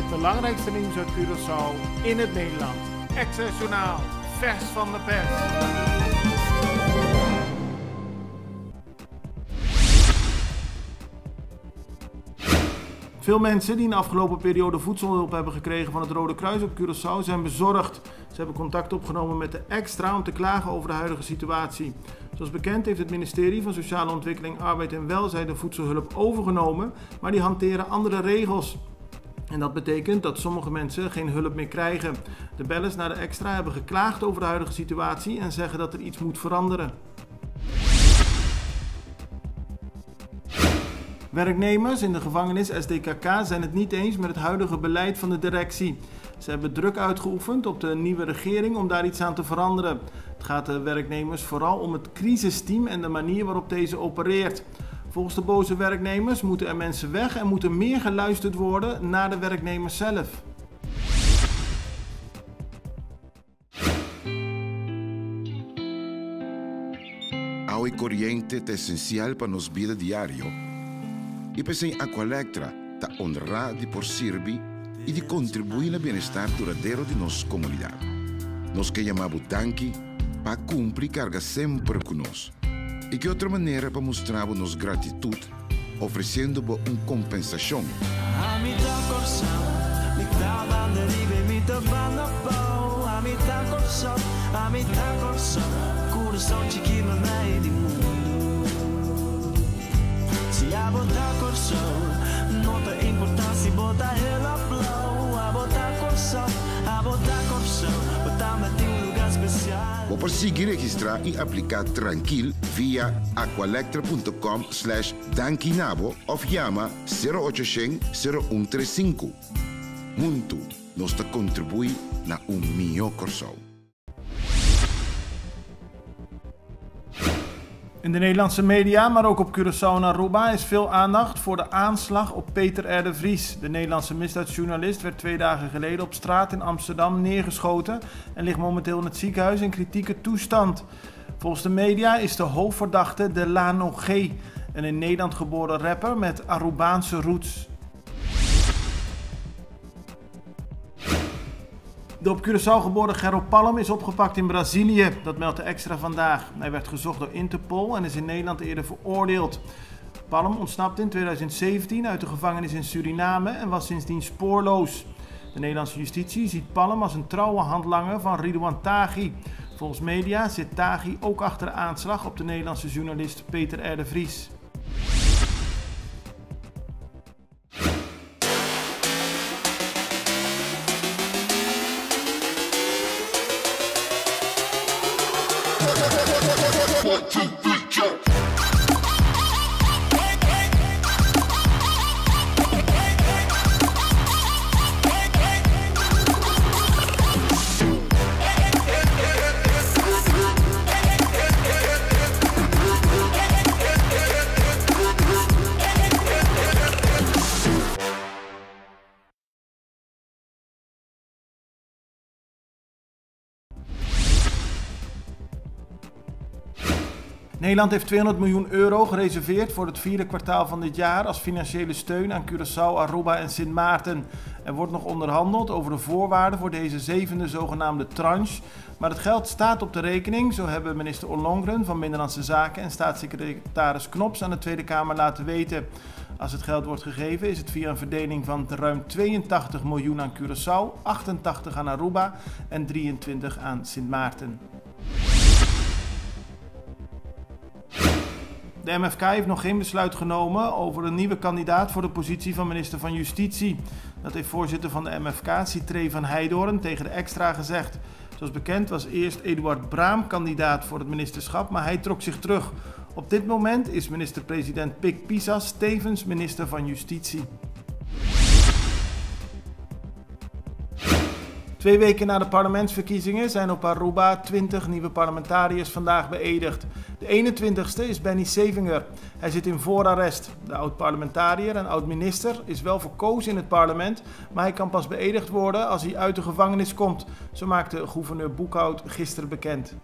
Het belangrijkste nieuws uit Curaçao in het Nederlands. Access Journaal, vers van de pers. Veel mensen die in de afgelopen periode voedselhulp hebben gekregen van het Rode Kruis op Curaçao zijn bezorgd. Ze hebben contact opgenomen met de Extra om te klagen over de huidige situatie. Zoals bekend heeft het ministerie van Sociale Ontwikkeling, Arbeid en Welzijn de voedselhulp overgenomen, maar die hanteren andere regels. En dat betekent dat sommige mensen geen hulp meer krijgen. De bellers naar de Extra hebben geklaagd over de huidige situatie en zeggen dat er iets moet veranderen. Werknemers in de gevangenis SDKK zijn het niet eens met het huidige beleid van de directie. Ze hebben druk uitgeoefend op de nieuwe regering om daar iets aan te veranderen. Het gaat de werknemers vooral om het crisisteam en de manier waarop deze opereert. Volgens de boze werknemers moeten er mensen weg en moet er meer geluisterd worden naar de werknemers zelf. Agua y corriente es esencial para nos vida diario. E pensei em Aqualectra, ta honra de por servir e de contribuir no bem-estar duradouro de nossa comunidade. Nós que chamamos danke para cumprir carga sempre conosco. E que outra maneira para mostrar nossa gratitude, oferecendo uma compensação. Se a botar corção, nota importância, botar ela blow. A botar corção, botar me em lugar especial. Vou conseguir registrar e aplicar tranquilo via aqualectra.com/dankinabo of llama 0800 0135. Muito nos te contribui na melhor corção. In de Nederlandse media, maar ook op Curaçao en Aruba, is veel aandacht voor de aanslag op Peter R. de Vries. De Nederlandse misdaadjournalist werd 2 dagen geleden op straat in Amsterdam neergeschoten en ligt momenteel in het ziekenhuis in kritieke toestand. Volgens de media is de hoofdverdachte Delano G., een in Nederland geboren rapper met Arubaanse roots. De op Curaçao geboren Gerald Palm is opgepakt in Brazilië. Dat meldt de Extra vandaag. Hij werd gezocht door Interpol en is in Nederland eerder veroordeeld. Palm ontsnapte in 2017 uit de gevangenis in Suriname en was sindsdien spoorloos. De Nederlandse justitie ziet Palm als een trouwe handlanger van Ridouan Taghi. Volgens media zit Taghi ook achter de aanslag op de Nederlandse journalist Peter R. de Vries. Nederland heeft 200 miljoen euro gereserveerd voor het 4e kwartaal van dit jaar als financiële steun aan Curaçao, Aruba en Sint Maarten. Er wordt nog onderhandeld over de voorwaarden voor deze 7e zogenaamde tranche. Maar het geld staat op de rekening, zo hebben minister Ollongren van Binnenlandse Zaken en staatssecretaris Knops aan de Tweede Kamer laten weten. Als het geld wordt gegeven is het via een verdeling van ruim 82 miljoen aan Curaçao, 88 aan Aruba en 23 aan Sint Maarten. De MFK heeft nog geen besluit genomen over een nieuwe kandidaat voor de positie van minister van Justitie. Dat heeft voorzitter van de MFK, Citré van Heijdorn, tegen de Extra gezegd. Zoals bekend was eerst Eduard Braam kandidaat voor het ministerschap, maar hij trok zich terug. Op dit moment is minister-president Pik Pisas tevens minister van Justitie. 2 weken na de parlementsverkiezingen zijn op Aruba 20 nieuwe parlementariërs vandaag beëdigd. De 21ste is Benny Sevinger. Hij zit in voorarrest. De oud-parlementariër en oud-minister is wel verkozen in het parlement, maar hij kan pas beëdigd worden als hij uit de gevangenis komt. Zo maakte gouverneur Boekhout gisteren bekend.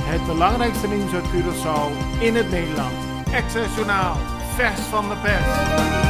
Het belangrijkste nieuws uit Curaçao in het Nederlands. Access Journaal, vers van de pers.